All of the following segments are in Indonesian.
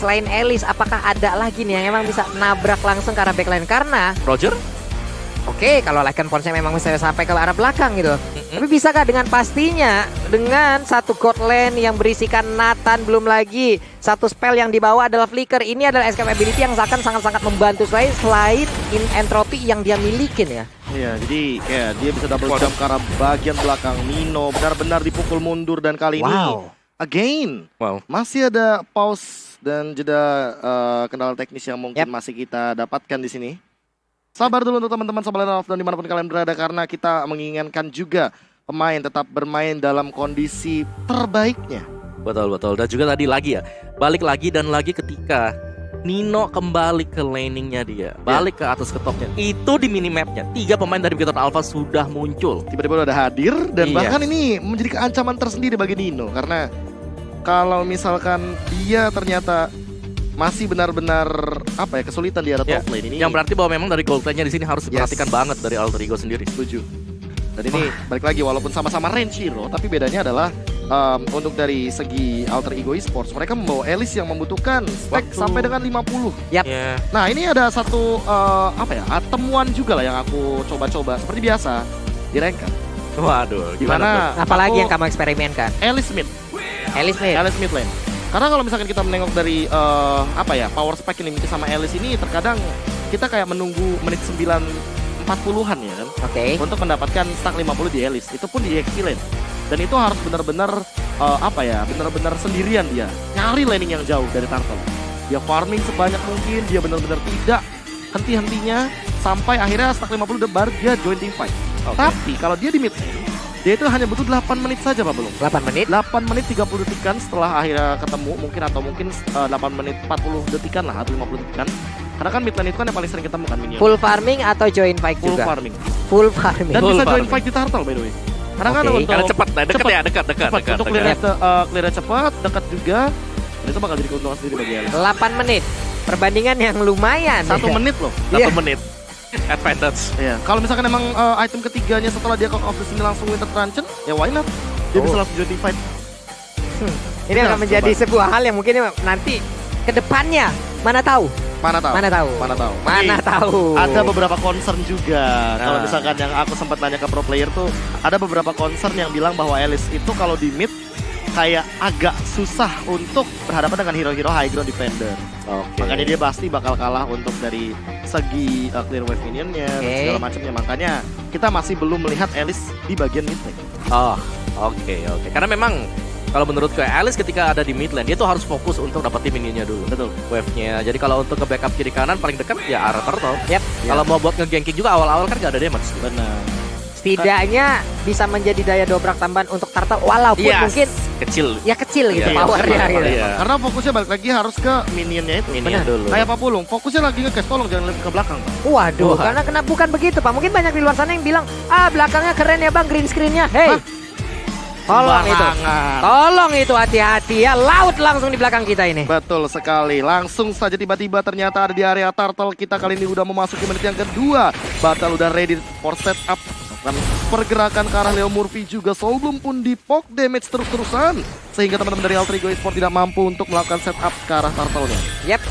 Selain Elis, apakah ada lagi nih yang emang bisa nabrak langsung ke arah backline? Karena Roger? oke, kalau Lycan Force memang bisa sampai ke arah belakang gitu. Tapi bisakah dengan pastinya dengan satu god lane yang berisikan Nathan, belum lagi satu spell yang dibawa adalah Flicker. Ini adalah escape ability yang akan sangat-sangat membantu selain in entropy yang dia milikin ya. Iya, jadi kayak dia bisa double jump ke arah bagian belakang. Nino benar-benar dipukul mundur dan kali ini again masih ada pause dan jeda kendala teknis yang mungkin masih kita dapatkan di sini. Sabar dulu untuk teman-teman Sobat Lane dan dimanapun kalian berada, karena kita menginginkan juga pemain tetap bermain dalam kondisi terbaiknya. Betul. Dan juga tadi lagi ya, balik lagi dan lagi ketika Nino kembali ke laningnya dia, balik ke atas ke topnya. Itu di minimapnya 3 pemain dari Beaton Alpha sudah muncul. Tiba-tiba udah hadir dan bahkan ini menjadi keancaman tersendiri bagi Nino. Karena kalau misalkan dia ternyata masih benar-benar kesulitan di area top lane ini. Yang berarti bahwa memang dari gold lane-nya di sini harus diperhatikan banget dari Alter Ego sendiri. Setuju. Dan ini balik lagi, walaupun sama-sama range hero, tapi bedanya adalah untuk dari segi Alter Ego Esports, mereka membawa Elis yang membutuhkan stack sampai dengan 50. Nah, ini ada satu temuan juga lah yang aku coba-coba seperti biasa di Ranked. Waduh, gimana? Apalagi yang kamu eksperimenkan? Elis mid lane. Karena kalau misalkan kita menengok dari power spike yang dimiliki sama Elis ini, terkadang kita kayak menunggu menit 9.40-an ya kan. Untuk mendapatkan stack 50 di Elis. Itu pun di XP lane. Dan itu harus benar-benar benar-benar sendirian dia. Nyari laning yang jauh dari turtle. Dia farming sebanyak mungkin, dia benar-benar tidak henti-hentinya sampai akhirnya stack 50 udah baru dia join team fight. Tapi kalau dia di mid lane, dia itu hanya butuh 8 menit saja Pak Belum. 8 menit? 8 menit 30 detikan setelah akhirnya ketemu mungkin 8 menit 40 detikan lah atau 50 detikan. Karena kan mid lane itu kan yang paling sering ketemu kan minion. Full farming atau join fight juga? Full farming. Dan bisa join fight di turtle by the way. Karena kan untuk karena cepat, dekat. Untuk clear cepat, dekat juga. Dan itu bakal jadi keuntungan sendiri bagi Elis. 8 menit. Perbandingan yang lumayan. 1 menit loh. 1 menit. Advantage. Iya, kalau misalkan emang item ketiganya setelah dia Call of the Sea langsung Winter Truncheon, ya why not? Dia bisa langsung join fight. Ini akan menjadi sebuah hal yang mungkin nanti ke depannya mana tahu. Ada beberapa concern juga. Kalau misalkan yang aku sempat nanya ke pro player tuh, ada beberapa concern yang bilang bahwa Elis itu kalau di mid kayak agak susah untuk berhadapan dengan hero-hero high ground defender. Makanya dia pasti bakal kalah untuk dari segi clear wave minionnya dan segala macamnya. Makanya kita masih belum melihat Elis di bagian mid lane. Oke. Karena memang kalau menurutku Elis ketika ada di mid lane dia tuh harus fokus untuk dapetin minionnya dulu. Betul. Wave-nya. Jadi kalau untuk nge-backup kiri kanan paling dekat ya arah turtle. Kalau mau buat nge-ganking juga awal-awal kan gak ada damage. Benar. Setidaknya bisa menjadi daya dobrak tambahan untuk turtle walaupun mungkin kecil gitu powernya gitu. Karena fokusnya balik lagi harus ke minionnya itu. Minion dulu. Kayak Pak Pulung, fokusnya lagi nge-cash, tolong jangan lebih ke belakang Pak. Waduh, karena bukan begitu Pak. Mungkin banyak di luar sana yang bilang, belakangnya keren ya Bang, green screen-nya. Hey, tolong itu hati-hati ya, laut langsung di belakang kita ini. Betul sekali, langsung saja tiba-tiba ternyata ada di area turtle kita kali ini udah memasuki menit yang kedua. Battle udah ready for setup. Pergerakan ke arah Leo Murphy juga Soulbloom pun di poke damage terus-terusan sehingga teman-teman dari Alter Ego Esports tidak mampu untuk melakukan setup ke arah turtle-nya.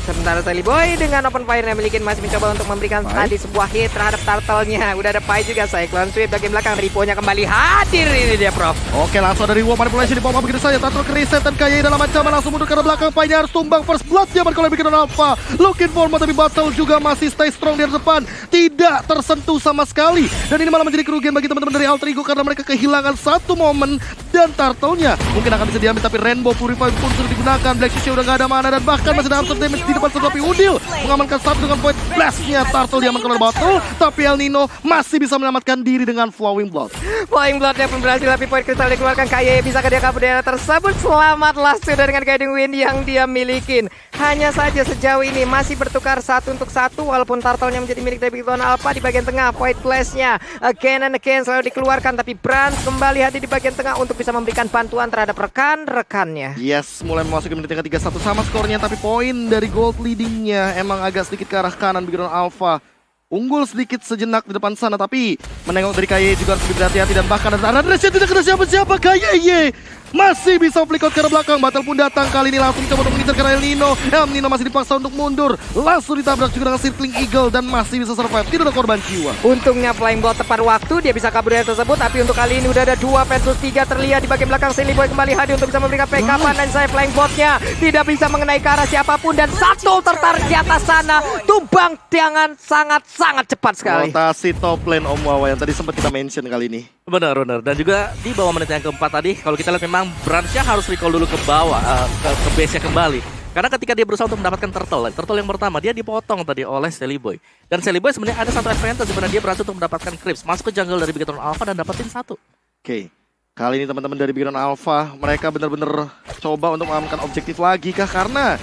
Sementara Sally Boy dengan open fire yang memiliki masih mencoba untuk memberikan tadi sebuah hit terhadap turtle-nya. Udah ada Pai juga, Cyclone Sweep bagian belakang, Ripo-nya kembali hadir ini dia Prof. Oke, langsung dari Riwo manipulasi di pop-up begitu saja. Turtle ke reset dan Kayai dalam ancaman langsung mundur ke arah belakang. Pai-nya harus tumbang first blood zaman kalau bikin Alpha. Looking for tapi Battle juga masih stay strong di depan. Tidak tersentuh sama sekali. Dan ini malah menjadi kerugian bagi teman-teman dari Alter Ego karena mereka kehilangan satu momen dan turtle-nya mungkin akan bisa diambil, tapi Rainbow Purify pun sudah digunakan. Black Shishia udah gak ada mana dan bahkan masih ada absorb damage di depan tetapi Udil mengamankan satu dengan point blast-nya. Turtle diamankan oleh Battle, tapi El Nino masih bisa menyelamatkan diri dengan Flowing Blood. Flowing Blood-nya pun berhasil, tapi point kristal dikeluarkan. Kayaknya bisa dia kabur daerah tersebut. Selamatlah sudah dengan Guiding Wind yang dia milikin. Hanya saja sejauh ini masih bertukar 1 untuk 1 walaupun turtle-nya menjadi milik dari Beaton Alpha. Di bagian tengah point blast-nya again and again selalu dikeluarkan, tapi Brans kembali hadir di bagian tengah untuk bisa memberikan bantuan terhadap rekan-rekannya. Yes, mulai memasuki menit yang ke-31 sama skornya, tapi poin dari gold leadingnya emang agak sedikit ke arah kanan Beaton Alpha. Unggul sedikit sejenak di depan sana, tapi menengok dari Kaye juga harus lebih berhati-hati dan bahkan ada tidak kena siapa-siapa. Kaye masih bisa flick out ke arah belakang. Battle pun datang, kali ini langsung coba untuk mengincar ke arah El Nino. El Nino masih dipaksa untuk mundur, langsung ditabrak juga dengan Circling Eagle dan masih bisa survive, tidak ada korban jiwa. Untungnya Flying Ball tepat waktu, dia bisa kabur dari tersebut. Tapi untuk kali ini udah ada 2 versus 3 terlihat di bagian belakang. Silly Boy kembali hadir untuk bisa memberikan backup-an, dan saya Flying Ball-nya tidak bisa mengenai ke arah siapapun, dan satu tertarik di atas sana. Tumbang dengan sangat-sangat cepat sekali. Rotasi top lane Om Wawa yang tadi sempat kita mention kali ini. Benar. Dan juga di bawah menit yang keempat tadi, kalau kita lihat memang Branch-nya harus recall dulu ke bawah, ke base-nya kembali. Karena ketika dia berusaha untuk mendapatkan turtle yang pertama, dia dipotong tadi oleh Silly Boy. Dan Silly Boy sebenarnya ada satu advantage, sebenarnya dia berhasil untuk mendapatkan creeps, masuk ke jungle dari Bigetron Alpha dan dapetin 1. Oke. Kali ini teman-teman dari Bigetron Alpha, mereka benar-benar coba untuk mengamankan objektif lagi kah? Karena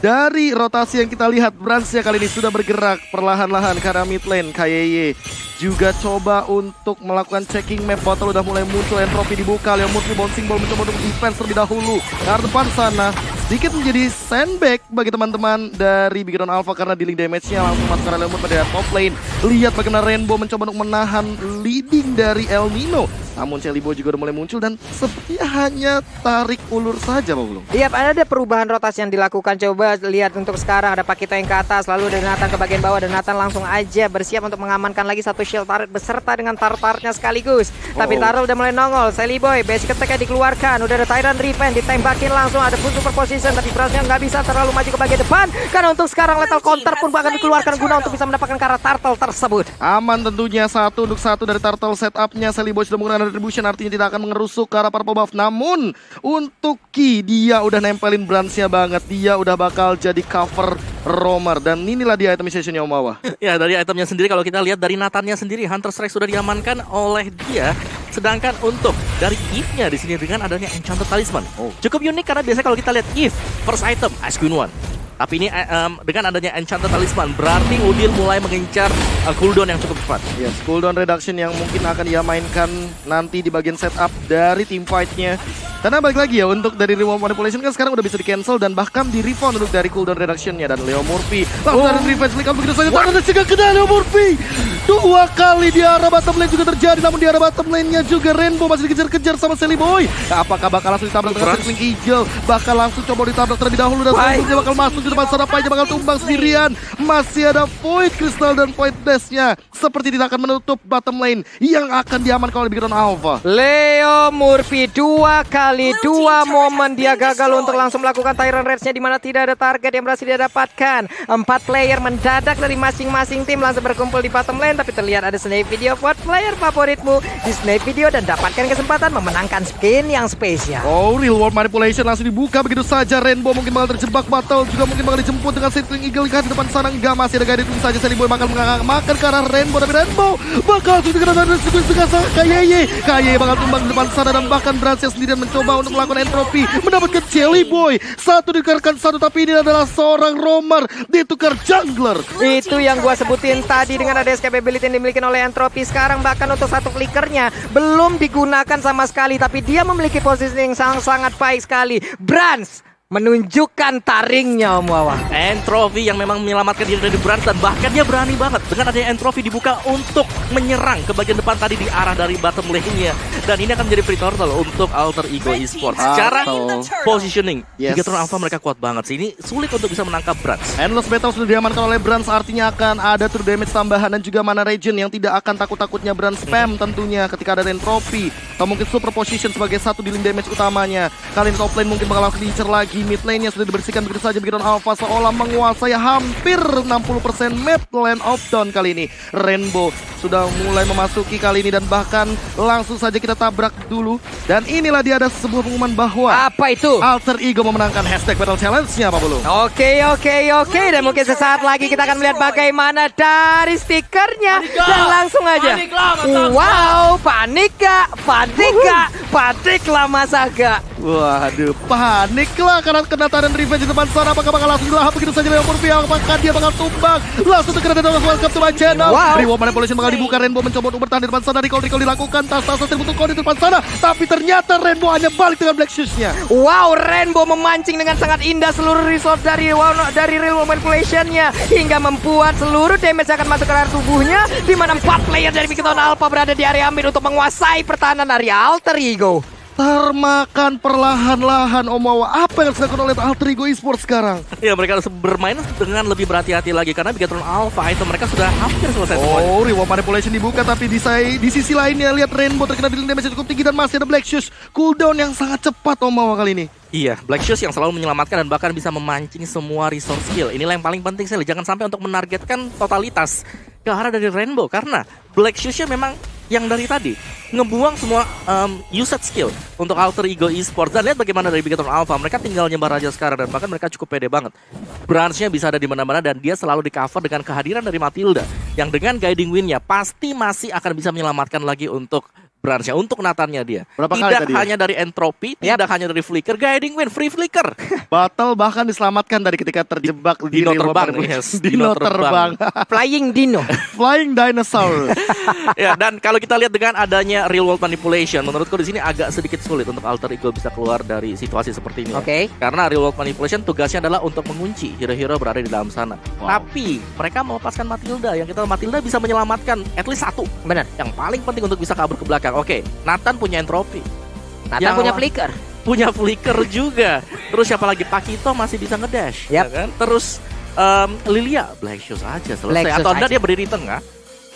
dari rotasi yang kita lihat, Branch-nya kali ini sudah bergerak perlahan-lahan ke arah mid lane. KYY juga coba untuk melakukan checking map. Bottle udah mulai muncul, entropy dibuka. Leo Murphy bouncing ball mencoba untuk defense terlebih dahulu. Ke arah depan sana, sedikit menjadi sandbag bagi teman-teman dari Bigetron Alpha karena dealing damage-nya langsung masuk ke arah Leo Murphy pada top lane. Lihat bagaimana Rainbow mencoba untuk menahan leading dari El Nino. Namun Silly Boy juga udah mulai muncul dan sepertinya hanya tarik ulur saja, Pak Belum. Iya, ada perubahan rotasi yang dilakukan. Coba lihat untuk sekarang, ada Pakito yang ke atas, lalu ada Nathan ke bagian bawah, dan Nathan langsung aja bersiap untuk mengamankan lagi satu shield turret beserta dengan tartarnya sekaligus. Tapi Taro udah mulai nongol. Silly Boy, basic attack-nya dikeluarkan. Udah ada Tyrant Revenge, ditembakin langsung, ada full super position, tapi Branch-nya nggak bisa terlalu maju ke bagian depan. Karena untuk sekarang lethal counter pun bahkan dikeluarkan guna untuk bisa mendapatkan ke arah turtle tersebut. Aman tentunya, 1-1 dari turtle setup-nya. Silly Boy sudah menggunakan retribution, artinya tidak akan mengerusuk ke arah purple buff. Namun untuk Ki, dia udah nempelin Branch-nya banget. Dia udah bakal jadi cover roamer. Dan inilah dia itemization-nya Om Wawa. Ya, dari itemnya sendiri kalau kita lihat dari Nathan-nya sendiri, Hunter Strike sudah diamankan oleh dia. Sedangkan untuk dari Eve-nya di sini dengan adanya Enchanted Talisman. Cukup unik karena biasanya kalau kita lihat Eve first item Ice Queen 1. Tapi ini dengan adanya Enchanted Talisman berarti Udil mulai mengincar cooldown yang cukup cepat. Yes, cooldown reduction yang mungkin akan dia mainkan nanti di bagian setup dari team fight-nya. Karena balik lagi ya, untuk dari reward manipulation kan sekarang udah bisa di cancel dan bahkan di refund untuk dari cooldown reduction-nya. Dan Leo Murphy langsung dari revenge flick out begitu saja. Tangan dan juga kena Leo Murphy. 2 kali di arah bottom lane juga terjadi, namun di arah bottom lane-nya juga Rainbow masih dikejar-kejar sama Silly Boy. Apakah bakal langsung ditabrak dengan Circling Eagle? Bakal langsung coba ditabrak terlebih dahulu dan selanjutnya bakal masuk di depan sana. Painya bakal tumbang sendirian. Masih ada Void Crystal dan Void Dash-nya. Seperti tidak akan menutup bottom lane yang akan diamankan oleh Bigetron Alpha. Leo Murphy 2 kali 2 momen dia gagal untuk langsung melakukan Tyrant Rage-nya, di mana tidak ada target yang berhasil dia dapatkan. 4 player mendadak dari masing-masing tim langsung berkumpul di bottom lane, tapi terlihat ada snap video buat player favoritmu di snap video dan dapatkan kesempatan memenangkan skin yang spesial. Real world manipulation langsung dibuka begitu saja. Rainbow mungkin bakal terjebak, Battle juga mungkin bakal dijemput dengan Circling Eagle di depan sana. Enggak, masih ada guide itu saja. Silly Boy bakal makan ke arah Rainbow, tapi Rainbow bakal langsung dikenakan dari KYY bakal tumbang di depan sana dan bahkan Branch sendirian mencoba untuk melakukan entropy, mendapatkan Silly Boy. Satu ditukarkan satu, tapi ini adalah seorang roamer ditukar jungler. Itu yang gua sebutin tadi dengan ada escape ability yang dimiliki oleh entropy. Sekarang bahkan untuk satu flickernya belum digunakan sama sekali, tapi dia memiliki posisi yang sangat baik sekali. Branch menunjukkan taringnya, Om Wawa. Entropy yang memang menyelamatkan diri dari Branch dan bahkan dia berani banget dengan adanya Entropy dibuka untuk menyerang ke bagian depan tadi di arah dari bottom lane-nya. Dan ini akan menjadi free turtle untuk Alter Ego Esports. Secara positioning, Bigetron Alpha mereka kuat banget sih. Ini sulit untuk bisa menangkap Branch. Endless Battle sudah diamankan oleh Branch, artinya akan ada true damage tambahan dan juga mana regen yang tidak akan takut-takutnya Branch spam tentunya ketika ada Entropy. Atau mungkin super position sebagai satu dealing damage utamanya. Kali ini top lane mungkin bakal langsung diincer lagi. Mid lane-nya sudah dibersihkan begitu saja. Bigetron Alpha seolah menguasai hampir 60% map Land of Dawn kali ini. Rainbow sudah mulai memasuki kali ini dan bahkan langsung saja kita tabrak dulu. Dan inilah dia ada sebuah pengumuman bahwa apa itu? Alter Ego memenangkan hashtag Battle Challenge-nya, Pak Bulu. Oke. Dan mungkin sesaat lagi kita akan melihat bagaimana dari stikernya. Dan langsung aja. Wow, panik gak? Paniklah masa gak? Waduh, paniklah karena kena Tyrant Revenge di depan sana. Apakah bakal langsung dilahap begitu saja Leo Murphy? Apakah dia bakal tumbang? Langsung terkena dan welcome to my channel. Reward manipulation bakal dibuka. Rainbow mencoba untuk bertahan di depan sana. Recall dilakukan. Tas-tas terbentuk kode di depan sana. Tapi ternyata Rainbow hanya balik dengan Black Shoes-nya. Wow, Rainbow memancing dengan sangat indah seluruh resource dari reward manipulation-nya hingga membuat seluruh damage akan masuk ke arah tubuhnya, di mana 4 player dari Bigetron Alpha berada di area mid untuk menguasai pertahanan dari Alter Ego. termakan perlahan-lahan Omawa. Apa yang dilakukan oleh Alter Ego Esports sekarang? Ya, mereka harus bermain dengan lebih berhati-hati lagi karena Bigatron Alpha itu mereka sudah hampir selesai semuanya. Oh, reward manipulation dibuka, tapi di sisi lainnya lihat Rainbow terkena dealing damage cukup tinggi dan masih ada Black Shoes. Cooldown yang sangat cepat Omawa kali ini. Iya, Black Shoes yang selalu menyelamatkan dan bahkan bisa memancing semua resource skill. Inilah yang paling penting sekali. Jangan sampai untuk menargetkan totalitas ke arah dari Rainbow karena Black Shoes-nya memang yang dari tadi ngebuang semua usage skill untuk Alter Ego Esports. Dan lihat bagaimana dari Bigatron Alpha, mereka tinggal nyebar aja sekarang dan bahkan mereka cukup pede banget. Branch-nya bisa ada di mana-mana dan dia selalu di cover dengan kehadiran dari Matilda yang dengan guiding win-nya pasti masih akan bisa menyelamatkan lagi untuk branch-nya, untuk Nathan-nya dia. Berapa kali tidak tadi hanya dari entropy, tidak hanya dari flicker, guiding win, free flicker. Battle bahkan diselamatkan dari ketika terjebak di Dino reward terbang, manipulation. yes. Dino Dino terbang. Flying Dino. Flying Dinosaur. Ya, dan kalau kita lihat dengan adanya real world manipulation, menurutku di sini agak sedikit sulit untuk Alter Ego bisa keluar dari situasi seperti ini. Oke. Karena real world manipulation tugasnya adalah untuk mengunci hero-hero berada di dalam sana. Wow. Tapi mereka melepaskan Matilda, yang kita Matilda bisa menyelamatkan at least satu. Benar. Yang paling penting untuk bisa kabur ke belakang. Oke, Nathan punya entropy, Nathan Yang punya la- flicker. punya flicker juga. Terus siapa lagi, Pakito masih bisa ngedash, Yap. ya kan? Terus Lilia Black Shoes aja selesai. Black Shoes Atau anda aja. dia berdiri di tengah,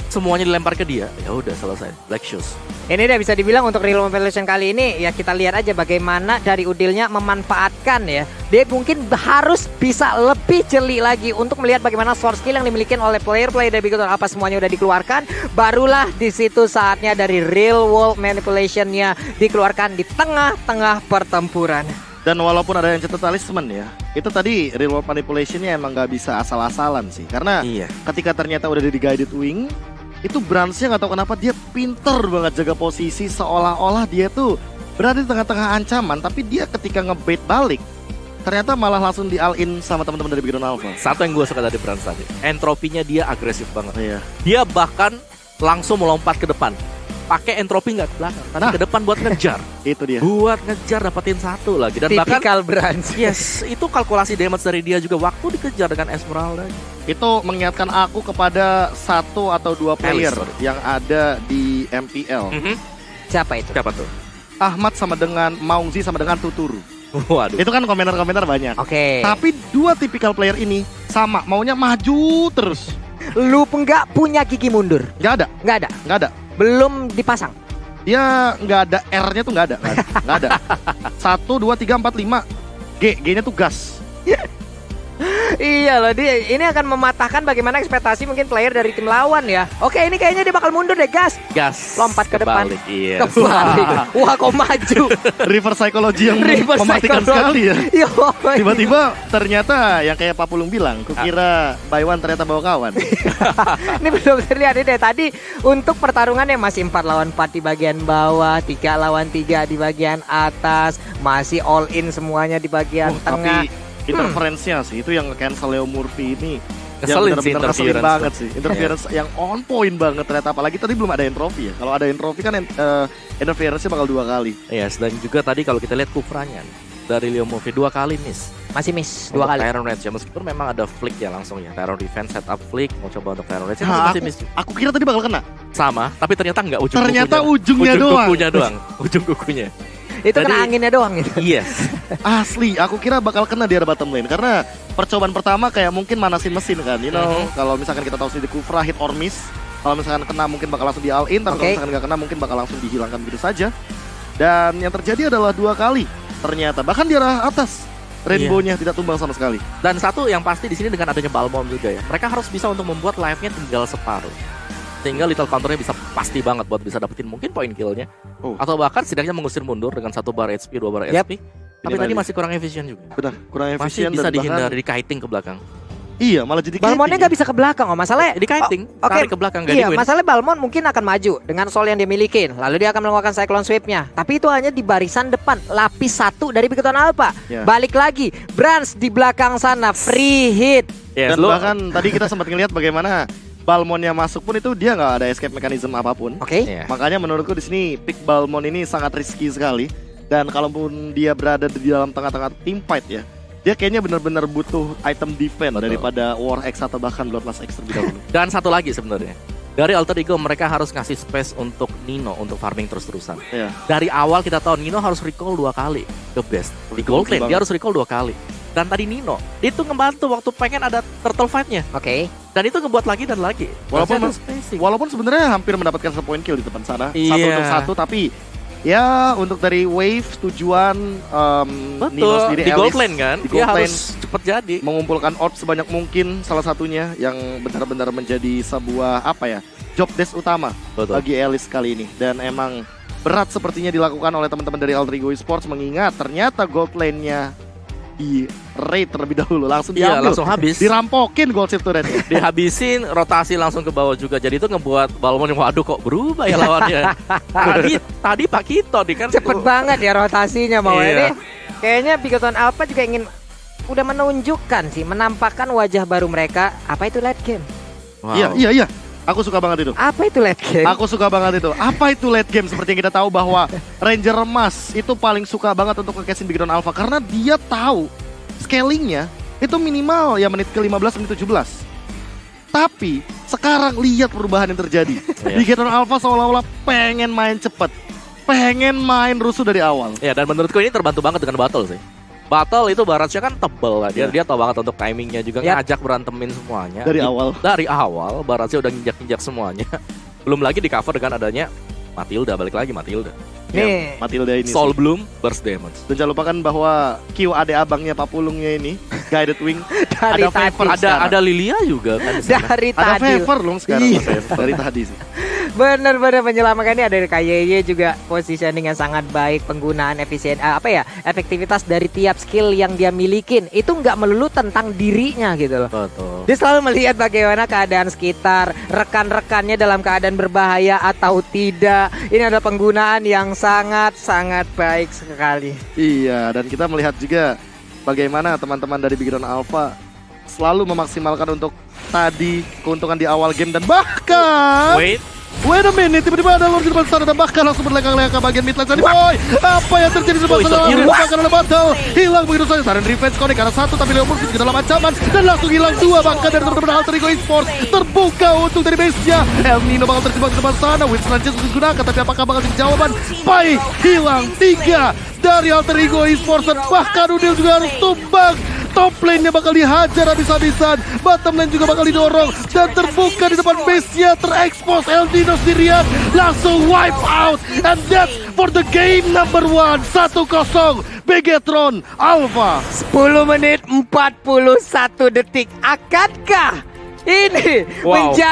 semuanya dilempar ke dia, ya udah selesai. Black Shoes. Ini udah bisa dibilang untuk Real Revelation kali ini ya kita lihat aja bagaimana dari Udilnya memanfaatkan ya. Dia mungkin harus bisa lebih jeli lagi untuk melihat bagaimana source skill yang dimiliki oleh player-player dari Bigatron apa semuanya udah dikeluarkan. Barulah di situ saatnya dari real world manipulation-nya dikeluarkan di tengah-tengah pertempuran. Dan walaupun ada yang cetak talisman ya, itu tadi real world manipulation-nya emang gak bisa asal-asalan sih. Karena Iya. ketika ternyata udah di guided wing, itu branch-nya gak tahu kenapa dia pinter banget jaga posisi seolah-olah dia tuh berada di tengah-tengah ancaman, tapi dia ketika ngebait balik ternyata malah langsung di all-in sama teman-teman dari Bigatron Alpha. Satu yang gue suka dari Brans tadi, entropinya dia agresif banget. Iya. Dia bahkan langsung melompat ke depan, pakai entropi nggak ke belakang, tapi Nah. ke depan buat ngejar, Itu dia. buat ngejar dapetin satu lagi. Dan bahkan Typical branch. yes, itu kalkulasi damage dari dia juga waktu dikejar dengan Esmeralda. Itu mengingatkan aku kepada satu atau dua player Alice, sorry. yang ada di MPL. Siapa itu? Siapa tuh? Ahmad sama dengan Maungzi sama dengan Tuturu. Waduh. Itu kan komentar-komentar banyak. Oke. Tapi dua tipikal player ini sama, maunya maju terus. Lu enggak punya gigi mundur. Nggak ada, Nggak ada. nggak ada. Belum dipasang. Dia nggak ada R-nya tuh nggak ada, nggak ada. 1, 2, 3, 4, 5. G-nya tuh gas. Iya loh, dia ini akan mematahkan bagaimana ekspektasi mungkin player dari tim lawan ya. Oke, ini kayaknya dia bakal mundur deh, gas. Gas. Lompat ke depan. Kebalik, iya. Kebalik. Wah, kok maju. Reverse psychology yang Reverse mematikan psychology. sekali ya. Yo. Tiba-tiba ternyata yang kayak Pak Pulung bilang, kukira buy one ternyata bawa kawan. Ini belum terlihat deh tadi untuk pertarungannya masih 4 lawan 4 di bagian bawah, 3 lawan 3 di bagian atas, masih all in semuanya di bagian tengah. Tapi interference-nya sih itu yang cancel Leo Murphy ini Ngeselin yang sih benar-benar ngeselin interference banget tuh. sih. Interference yang on point banget ternyata, apalagi tadi belum ada entropy ya. Kalau ada entropy kan interference-nya bakal 2 kali. Yes, dan juga tadi kalau kita lihat kufranya dari Leo Murphy 2 kali miss. Masih miss 2 Untuk kali. Tyrant Rage ya, meskipun memang ada flick ya langsung ya. Tyrant defense setup flick, mau coba untuk Tyrant Rage Nah, masih miss. aku kira tadi bakal kena. Sama, tapi ternyata enggak ujung Ternyata kukunya. ujungnya ujung doang. kukunya doang. Ujung kukunya. Itu Jadi- kena anginnya doang gitu. Yes. Asli, aku kira bakal kena di area bottom lane karena percobaan pertama kayak mungkin manasin mesin kan, you know. Kalau misalkan kita tahu sendiri Kufra hit or miss, kalau misalkan kena mungkin bakal langsung di all in, tapi Oke. kalau misalkan nggak kena mungkin bakal langsung dihilangkan begitu saja. Dan yang terjadi adalah 2 kali ternyata, bahkan di arah atas rainbow-nya tidak tumbang sama sekali. Dan satu yang pasti di sini dengan adanya Balmond juga ya. Mereka harus bisa untuk membuat live-nya tinggal separuh. Sehingga little counternya bisa pasti banget buat bisa dapetin mungkin poin kill-nya. Oh. Atau bahkan setidaknya mengusir mundur dengan 1 bar HP, 2 bar Yap. HP. Tapi Ini tadi lagi. masih kurang efisien juga. Benar, kurang Masih efisien bisa dan bahkan- dihindari di kiting ke belakang. Iya, malah jadi Balmonnya kiting. nggak bisa ke belakang, oh masalahnya. Di kiting, Oke. tarik ke belakang, nggak Iya, di-win. masalahnya Balmond mungkin akan maju dengan soul yang dia miliki. Lalu dia akan melakukan cyclone sweep-nya. Tapi itu hanya di barisan depan, lapis 1 dari Bigatron Alpha. Ya. Balik lagi, Branch di belakang sana, free hit. Yes, Dan lu- bahkan tadi kita sempat ngelihat bagaimana Balmonnya masuk pun itu dia nggak ada escape mechanism apapun. Oke. Iya. Makanya menurutku di sini pick Balmond ini sangat risky sekali. Dan kalaupun dia berada di dalam tengah-tengah team fight ya, dia kayaknya benar-benar butuh item defense Betul. daripada War X atau bahkan Bloodlust X terlebih dahulu. Dan satu lagi sebenarnya. Dari Alter Ego mereka harus ngasih space untuk Nino untuk farming terus-terusan. Iya. Dari awal kita tahu Nino harus recall 2 kali ke best. Di gold lane dia harus recall 2 kali. Dan tadi Nino itu ngebantu waktu pengen ada turtle fight-nya. Oke. Dan itu ngebuat lagi dan lagi. Walaupun sebenarnya hampir mendapatkan 1 point kill di depan sana. Iya. 1 untuk 1, tapi ya untuk dari wave tujuan Nino Betul, sendiri di gold Alice, lane kan. di Dia gold lane harus cepet jadi. mengumpulkan orb sebanyak mungkin, salah satunya yang benar-benar menjadi sebuah job desk utama Betul. bagi Alice kali ini. Dan emang berat sepertinya dilakukan oleh teman-teman dari Alter Ego Esports, mengingat ternyata gold lane-nya di raid terlebih dahulu, langsung Iya, diambil, langsung habis. dirampokin gold shield turret. Dihabisin, rotasi langsung ke bawah juga. Jadi itu ngebuat Balmon yang waduh kok berubah ya lawannya. tadi Pak Kito nih kan Cepet banget ya rotasinya mau Iya. ini. Kayaknya Bigoton Alpha juga ingin udah menunjukkan sih, menampakkan wajah baru mereka. Apa itu late game? Wow. Iya. Aku suka banget itu. Apa itu late game? Aku suka banget itu. Apa itu late game? Seperti yang kita tahu bahwa Ranger Emas itu paling suka banget untuk nge-cashin Big Down Alpha karena dia tahu scalingnya itu minimal ya menit ke-15, menit 17. Tapi sekarang lihat perubahan yang terjadi. Big Down Alpha seolah-olah pengen main cepet, pengen main rusuh dari awal. Ya, dan menurutku ini terbantu banget dengan battle sih. Battle itu Baratsnya kan tebel lah. Dia tahu banget untuk timingnya juga, ngajak berantemin semuanya. Dari awal Baratsnya udah nginjak-nginjak semuanya. Belum lagi di cover dengan adanya Matilda, balik lagi Matilda. Nih, Matilda ini Soul Bloom, Burst Damage. Dan jangan lupakan bahwa Q ade abangnya Papulungnya ini Guided Wing dari ada tadi. favor Ada sekarang. Lilia juga kan di sana. Dari Ada tadi. favor loh sekarang. Iya. Dari tadi sih. Bener-bener menyelamatkan ini. Ada dari KYY juga positioning yang sangat baik, penggunaan efektivitas dari tiap skill yang dia milikin itu nggak melulu tentang dirinya gitu loh. Betul. Dia selalu melihat bagaimana keadaan sekitar, rekan-rekannya dalam keadaan berbahaya atau tidak. Ini adalah penggunaan yang sangat-sangat baik sekali. Iya, dan kita melihat juga bagaimana teman-teman dari Big Down Alpha selalu memaksimalkan untuk tadi keuntungan di awal game dan bahkan Wait a minute, tiba-tiba ada Lord di depan sana dan bahkan langsung berlengkang-lengkang ke bagian mid lane tadi. Boy, apa yang terjadi di depan sana? Bahkan ada battle, hilang begitu saja. Saren revenge connect karena 1 tapi Leomord juga dalam ancaman dan langsung hilang 2 bahkan dari teman-teman Alter Ego Esports. Terbuka untuk dari base-nya. El Nino bakal terjebak di depan sana. Winston Jesus digunakan tapi apakah bakal jadi jawaban? Pai hilang 3 dari Alter Ego Esports dan bahkan Udil juga harus tumbang. Top lane-nya bakal dihajar habis-habisan, bottom lane juga bakal didorong dan terbuka di depan base-nya, terekspos El Nino sendirian, langsung wipe out, and that's for the game number 1, 1-0 Bigetron Alpha. 10 menit 41 detik. Akankah ini menjadi